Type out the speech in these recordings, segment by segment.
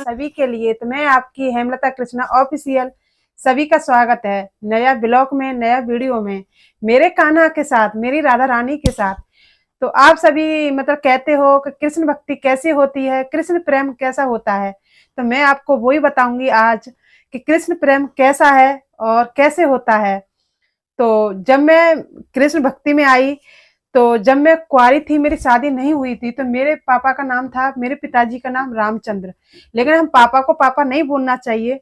सभी के लिए। तो मैं आपकी हेमलता कृष्णा ऑफिशियल सभी का स्वागत है नया ब्लॉग में, नया वीडियो में, मेरे कान्हा के साथ, मेरी राधा रानी के साथ। तो आप सभी कहते हो कि कृष्ण भक्ति कैसी होती है, कृष्ण प्रेम कैसा होता है। तो मैं आपको वही बताऊंगी आज कि कृष्ण प्रेम कैसा है और कैसे होता है। तो जब मैं कृष्ण भक्ति में आई, तो जब मैं कुंवारी थी, मेरी शादी नहीं हुई थी, तो मेरे पापा का नाम था, मेरे पिताजी का नाम रामचंद्र। लेकिन हम पापा को पापा नहीं बोलना चाहिए,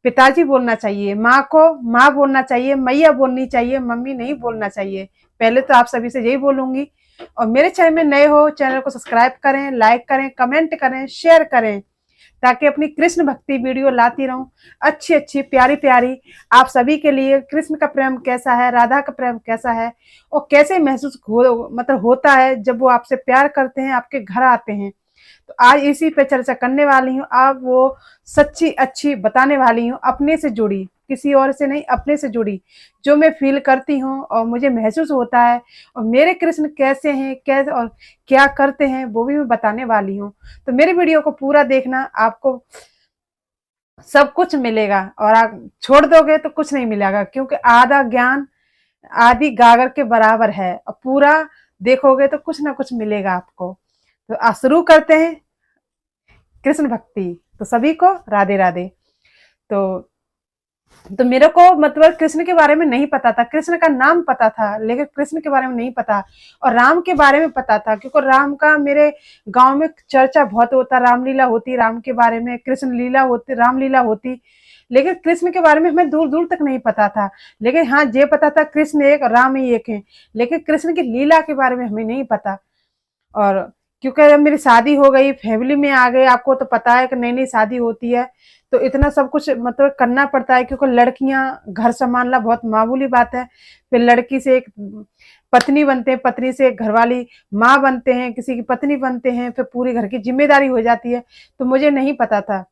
पिताजी बोलना चाहिए। माँ को माँ बोलना चाहिए, मैया बोलनी चाहिए, मम्मी नहीं बोलना चाहिए। पहले तो आप सभी से यही बोलूंगी। और मेरे चैनल में नए हो, चैनल को सब्सक्राइब करें, लाइक करें, कमेंट करें, शेयर करें, ताकि अपनी कृष्ण भक्ति वीडियो लाती रहूं, अच्छी अच्छी प्यारी प्यारी, आप सभी के लिए। कृष्ण का प्रेम कैसा है, राधा का प्रेम कैसा है, और कैसे महसूस होता है जब वो आपसे प्यार करते हैं, आपके घर आते हैं। तो आज इसी पे चर्चा करने वाली हूँ। आप वो सच्ची अच्छी बताने वाली हूँ, अपने से जुड़ी, किसी और से नहीं, अपने से जुड़ी, जो मैं फील करती हूँ और मुझे महसूस होता है। और मेरे कृष्ण कैसे हैं, कैसे और क्या करते हैं, वो भी मैं बताने वाली हूँ। तो मेरे वीडियो को पूरा देखना, आपको सब कुछ मिलेगा। और आप छोड़ दोगे तो कुछ नहीं मिलेगा, क्योंकि आधा ज्ञान आधी गागर के बराबर है। और पूरा देखोगे तो कुछ ना कुछ मिलेगा आपको। तो शुरू करते हैं कृष्ण भक्ति। तो सभी को राधे राधे। तो मेरे को कृष्ण के बारे में नहीं पता था। कृष्ण का नाम पता था, लेकिन कृष्ण के बारे में नहीं पता। और राम के बारे में पता था, क्योंकि राम का मेरे गांव में चर्चा बहुत होता, रामलीला होती, राम के बारे में, कृष्ण लीला होती, रामलीला होती। लेकिन कृष्ण के बारे में हमें दूर दूर तक नहीं पता था। लेकिन हाँ, ये पता था कृष्ण एक और राम ही एक है। लेकिन कृष्ण की लीला के बारे में हमें नहीं पता। और क्योंकि जब मेरी शादी हो गई, फैमिली में आ गए, आपको तो पता है कि नई नई शादी होती है, तो इतना सब कुछ करना पड़ता है, क्योंकि लड़कियां घर संभालना बहुत मामूली बात है। फिर लड़की से एक पत्नी बनते हैं, पत्नी से एक घरवाली माँ बनते हैं, किसी की पत्नी बनते हैं, फिर पूरी घर की जिम्मेदारी हो जाती है। तो मुझे नहीं पता था।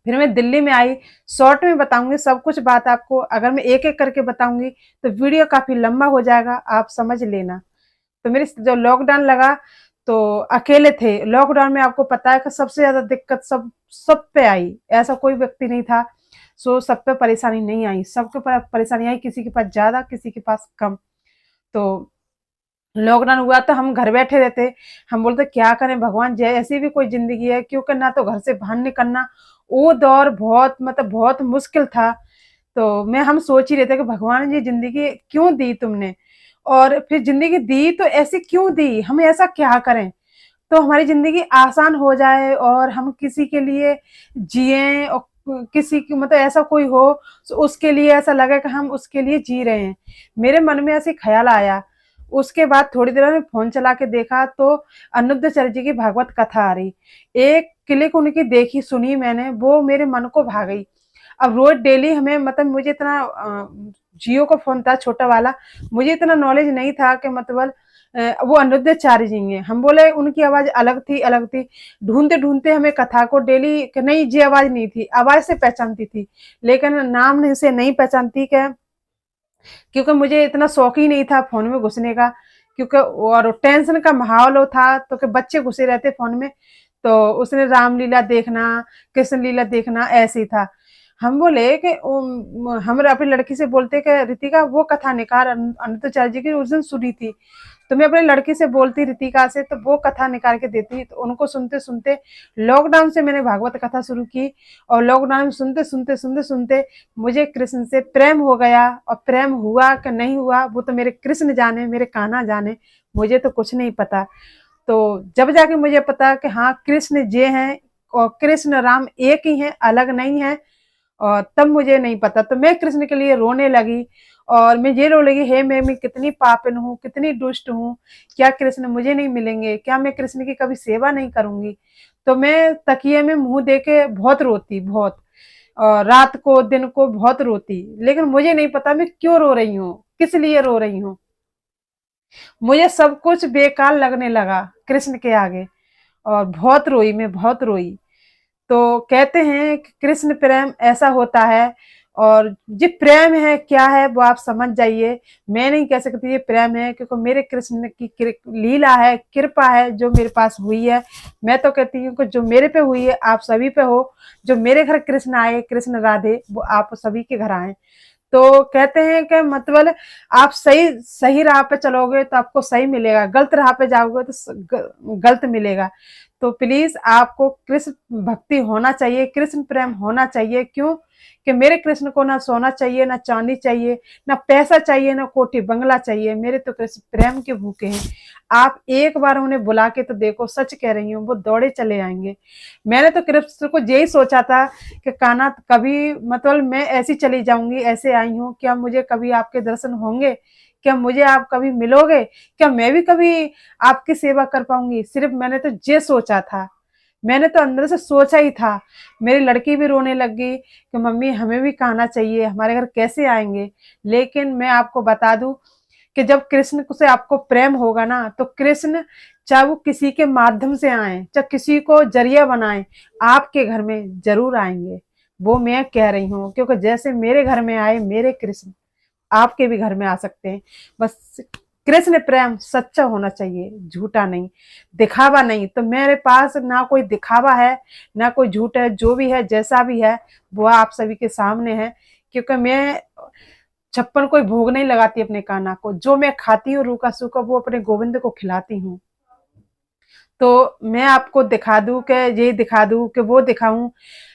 फिर मैं दिल्ली में आई। शॉर्ट में बताऊंगी सब कुछ बात आपको। अगर मैं एक एक करके बताऊंगी तो वीडियो काफी लंबा हो जाएगा, आप समझ लेना। तो मेरे जो लॉकडाउन लगा, तो अकेले थे लॉकडाउन में। आपको पता है कि सबसे ज्यादा दिक्कत सब पे आई, ऐसा कोई व्यक्ति नहीं था सो सब पे परेशानी नहीं आई, सबके परेशानी आई, किसी के पास ज्यादा, किसी के पास कम। तो लॉकडाउन हुआ तो हम घर बैठे रहते। हम बोलते क्या करें भगवान, जैसी भी कोई जिंदगी है, क्योंकि ना तो घर से बाहर निकलना, वो दौर बहुत बहुत मुश्किल था। तो हम सोच ही रहे थे कि भगवान जी जिंदगी क्यों दी तुमने, और फिर जिंदगी दी तो ऐसी क्यों दी, हम ऐसा क्या करें तो हमारी जिंदगी आसान हो जाए, और हम किसी के लिए जिए, और किसी की ऐसा कोई हो तो उसके लिए ऐसा लगे कि हम उसके लिए जी रहे हैं। मेरे मन में ऐसे ख्याल आया। उसके बाद थोड़ी देर में फोन चला के देखा, तो अनुद्धाचार्य जी की भागवत कथा आ रही। एक क्लिक उनकी देखी, सुनी मैंने, वो मेरे मन को भा गई। अब रोज डेली हमें मुझे इतना जियो का फोन था छोटा वाला, मुझे इतना नॉलेज नहीं था कि वो अनुद्धाचार्य जी हैं। हम बोले उनकी आवाज अलग थी, अलग थी। ढूंढते ढूंढते हमें कथा को डेली, नहीं जी आवाज नहीं थी, आवाज से पहचानती थी, लेकिन नाम से नहीं पहचानती। क्या, क्योंकि मुझे इतना शौक ही नहीं था फोन में घुसने का, क्योंकि और टेंशन का माहौल था, तो कि बच्चे घुसे रहते फोन में। तो उसने रामलीला देखना, कृष्ण लीला देखना, ऐसे ही था। हम बोले कि हम अपनी लड़की से बोलते कि रितिका वो कथा निकाल, अनुद्धाचार्य जी की उस दिन सुनी थी। तो मैं अपनी लड़की से बोलती रितिका से, तो वो कथा निकाल के देती। तो उनको सुनते सुनते लॉकडाउन से मैंने भागवत कथा शुरू की। और लॉकडाउन में सुनते सुनते सुनते सुनते मुझे कृष्ण से प्रेम हो गया। और प्रेम हुआ कि नहीं हुआ वो तो मेरे कृष्ण जाने, मेरे कान्हा जाने, मुझे तो कुछ नहीं पता। तो जब जाके मुझे पता कि हाँ कृष्ण जे हैं, और कृष्ण राम एक ही हैं, अलग नहीं है, और तब मुझे नहीं पता। तो मैं कृष्ण के लिए रोने लगी। और मैं ये रो लगी, हे मैं कितनी पापिन हूँ, कितनी दुष्ट हूँ, क्या कृष्ण मुझे नहीं मिलेंगे, क्या मैं कृष्ण की कभी सेवा नहीं करूंगी। तो मैं तकिए में मुंह दे के बहुत रोती, बहुत, और रात को दिन को बहुत रोती। लेकिन मुझे नहीं पता मैं क्यों रो रही हूँ, किस लिए रो रही हूँ। मुझे सब कुछ बेकार लगने लगा कृष्ण के आगे, और बहुत रोई, मैं बहुत रोई। तो कहते हैं कि कृष्ण प्रेम ऐसा होता है। और ये प्रेम है क्या है वो आप समझ जाइए। मैं नहीं कह सकती ये प्रेम है, क्योंकि मेरे कृष्ण की लीला है, कृपा है जो मेरे पास हुई है। मैं तो कहती हूँ कि जो मेरे पे हुई है आप सभी पे हो। जो मेरे घर कृष्ण आए, कृष्ण राधे, वो आप सभी के घर आए। तो कहते हैं कि मतलब आप सही सही राह पे चलोगे तो आपको सही मिलेगा, गलत राह पे जाओगे तो गलत मिलेगा। तो प्लीज आपको कृष्ण भक्ति होना चाहिए, कृष्ण प्रेम होना चाहिए। क्यों कि मेरे कृष्ण को ना सोना चाहिए, ना चांदी चाहिए, ना पैसा चाहिए, ना कोठी बंगला चाहिए। मेरे तो कृष्ण प्रेम के भूखे हैं। आप एक बार उन्हें बुला के तो देखो, सच कह रही हूँ, वो दौड़े चले आएंगे। मैंने तो कृष्ण को यही सोचा था कि कान्हा कभी मतलब मैं ऐसी चली जाऊंगी, ऐसे आई हूँ, क्या मुझे कभी आपके दर्शन होंगे? क्या मुझे आप कभी मिलोगे? क्या मैं भी कभी आपकी सेवा कर पाऊंगी? सिर्फ मैंने तो ये सोचा था, मैंने तो अंदर से सोचा ही था। मेरी लड़की भी रोने लग गई कि मम्मी हमें भी कहना चाहिए, हमारे घर कैसे आएंगे। लेकिन मैं आपको बता दूं कि जब कृष्ण से आपको प्रेम होगा ना, तो कृष्ण चाहे वो किसी के माध्यम से आए, चाहे किसी को जरिया बनाए, आपके घर में जरूर आएंगे। वो मैं कह रही हूँ, क्योंकि जैसे मेरे घर में आए मेरे कृष्ण, आपके भी घर में आ सकते हैं। बस कृष्ण प्रेम सच्चा होना चाहिए, झूठा नहीं, दिखावा नहीं। तो मेरे पास ना कोई दिखावा है, ना कोई झूठ है। जो भी है, जैसा भी है, वो आप सभी के सामने है। क्योंकि मैं 56 कोई भोग नहीं लगाती अपने कान्हा को। जो मैं खाती हूँ रूखा सूखा, वो अपने गोविंद को खिलाती हूँ। तो मैं आपको दिखा दूं कि ये दिखा दूं कि वो दिखाऊं।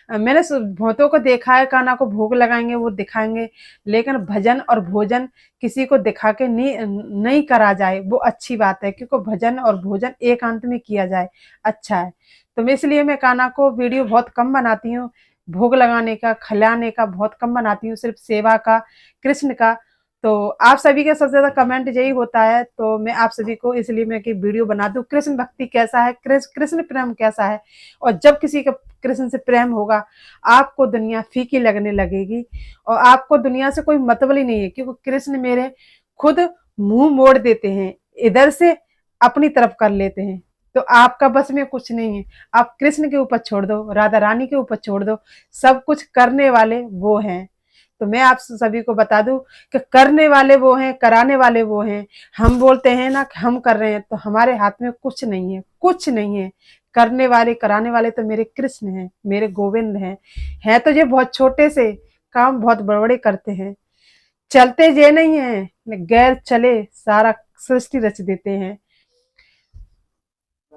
मैंने बहुतों को देखा है कान्हा को भोग लगाएंगे, वो दिखाएंगे, लेकिन भजन और भोजन किसी को दिखा के नहीं करा जाए, वो अच्छी बात है। क्योंकि भजन और भोजन एकांत में किया जाए, अच्छा है। तो मैं इसलिए मैं कान्हा को वीडियो बहुत कम बनाती हूँ, भोग लगाने का, खिलाने का बहुत कम बनाती हूँ, सिर्फ सेवा का, कृष्ण का। तो आप सभी का सबसे ज्यादा कमेंट यही होता है, तो मैं आप सभी को इसलिए मैं कि वीडियो बना दूं, कृष्ण भक्ति कैसा है, कृष्ण प्रेम कैसा है। और जब किसी का कृष्ण से प्रेम होगा, आपको दुनिया फीकी लगने लगेगी, और आपको दुनिया से कोई मतलब ही नहीं है। क्योंकि कृष्ण मेरे खुद मुंह मोड़ देते हैं, इधर से अपनी तरफ कर लेते हैं। तो आपका बस में कुछ नहीं है, आप कृष्ण के ऊपर छोड़ दो, राधा रानी के ऊपर छोड़ दो, सब कुछ करने वाले वो हैं। तो मैं आप सभी को बता दूं कि करने वाले वो हैं, कराने वाले वो हैं। हम बोलते हैं ना कि हम कर रहे हैं, तो हमारे हाथ में कुछ नहीं है, कुछ नहीं है। करने वाले, कराने वाले तो मेरे कृष्ण हैं, मेरे गोविंद हैं तो ये बहुत छोटे से काम बहुत बड़े बड़े करते हैं। चलते ये नहीं है, गैर चले सारा सृष्टि रच देते हैं।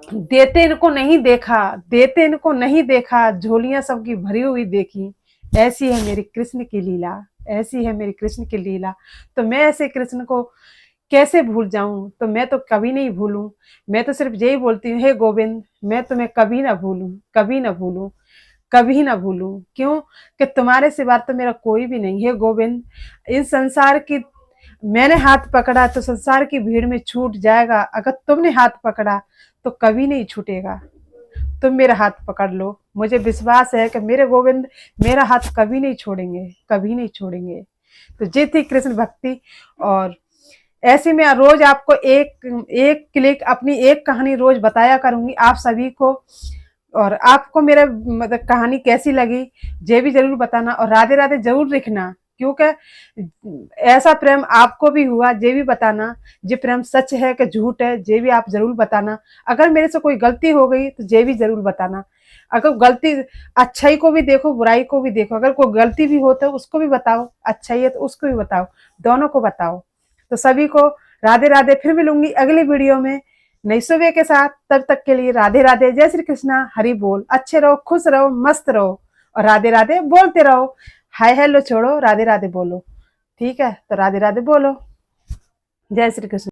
देते इनको नहीं देखा, देते इनको नहीं देखा, झोलियां सबकी भरी हुई देखी। ऐसी है मेरी कृष्ण की लीला, ऐसी है मेरी कृष्ण की लीला। तो मैं ऐसे कृष्ण को कैसे भूल जाऊं? तो मैं तो कभी नहीं भूलूं। मैं तो सिर्फ यही बोलती हूँ, हे गोविंद, मैं तुम्हें कभी ना भूलूं, कभी ना भूलूं, कभी ना भूलूं। क्यों कि तुम्हारे सिवा तो मेरा कोई भी नहीं है गोविंद। इस संसार की मैंने हाथ पकड़ा तो संसार की भीड़ में छूट जाएगा, अगर तुमने हाथ पकड़ा तो कभी नहीं छूटेगा। तुम मेरा हाथ पकड़ लो, मुझे विश्वास है कि मेरे गोविंद मेरा हाथ कभी नहीं छोड़ेंगे, कभी नहीं छोड़ेंगे। तो ये थी कृष्ण भक्ति। और ऐसे में रोज आपको एक एक क्लिक अपनी एक कहानी रोज बताया करूंगी आप सभी को। और आपको मेरा मतलब कहानी कैसी लगी ये भी जरूर बताना, और राधे राधे जरूर लिखना। क्योंकि ऐसा प्रेम आपको भी हुआ ये भी बताना, ये प्रेम सच है कि झूठ है ये भी आप जरूर बताना। अगर मेरे से कोई गलती हो गई तो ये भी जरूर बताना। अगर गलती, अच्छाई को भी देखो, बुराई को भी देखो, अगर कोई गलती भी हो तो उसको भी बताओ, अच्छाई है तो उसको भी बताओ, दोनों को बताओ। तो सभी को राधे राधे। फिर मिलूंगी अगली वीडियो में नई सुबह के साथ। तब तक के लिए राधे राधे, जय श्री कृष्णा, हरि बोल। अच्छे रहो, खुश रहो, मस्त रहो, और राधे राधे बोलते रहो। हाय हेलो छोड़ो, राधे राधे बोलो। ठीक है, तो राधे राधे बोलो। जय श्री कृष्ण।